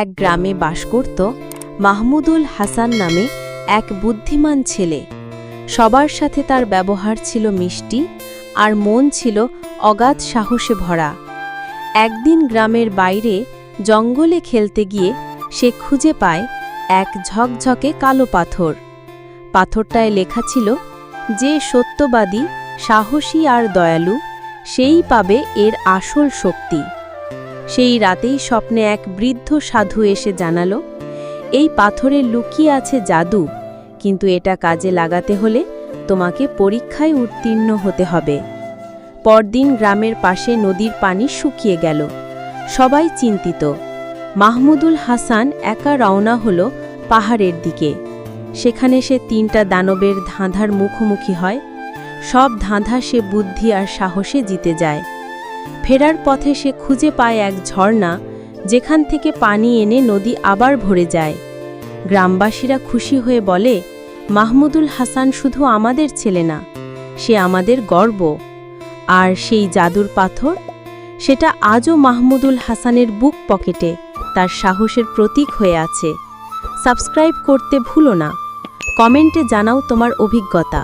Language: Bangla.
এক গ্রামে বাস করত মাহমুদুল হাসান নামে এক বুদ্ধিমান ছেলে। সবার সাথে তার ব্যবহার ছিল মিষ্টি আর মন ছিল অগাধ সাহসে ভরা। একদিন গ্রামের বাইরে জঙ্গলে খেলতে গিয়ে সে খুঁজে পায় এক ঝকঝকে কালো পাথর। পাথরটায় লেখা ছিল, যে সত্যবাদী, সাহসী আর দয়ালু, সেই পাবে এর আসল শক্তি। সেই রাতেই স্বপ্নে এক বৃদ্ধ সাধু এসে জানালো, এই পাথরে লুকিয়ে আছে জাদু, কিন্তু এটা কাজে লাগাতে হলে তোমাকে পরীক্ষায় উত্তীর্ণ হতে হবে। পরদিন গ্রামের পাশে নদীর পানি শুকিয়ে গেল। সবাই চিন্তিত। মাহমুদুল হাসান একা রওনা হলো পাহাড়ের দিকে। সেখানে সে 3টা দানবের ধাঁধার মুখোমুখি হয়। সব ধাঁধা সে বুদ্ধি আর সাহসে জিতে যায়। ফেরার পথে সে খুঁজে পায় এক ঝর্ণা, যেখান থেকে পানি এনে নদী আবার ভরে যায়। গ্রামবাসীরা খুশি হয়ে বলে, মাহমুদুল হাসান শুধু আমাদের ছেলে না, সে আমাদের গর্ব। আর সেই জাদুর পাথর, সেটা আজও মাহমুদুল হাসানের বুক পকেটে তার সাহসের প্রতীক হয়ে আছে। সাবস্ক্রাইব করতে ভুলো না। কমেন্টে জানাও তোমার অভিজ্ঞতা।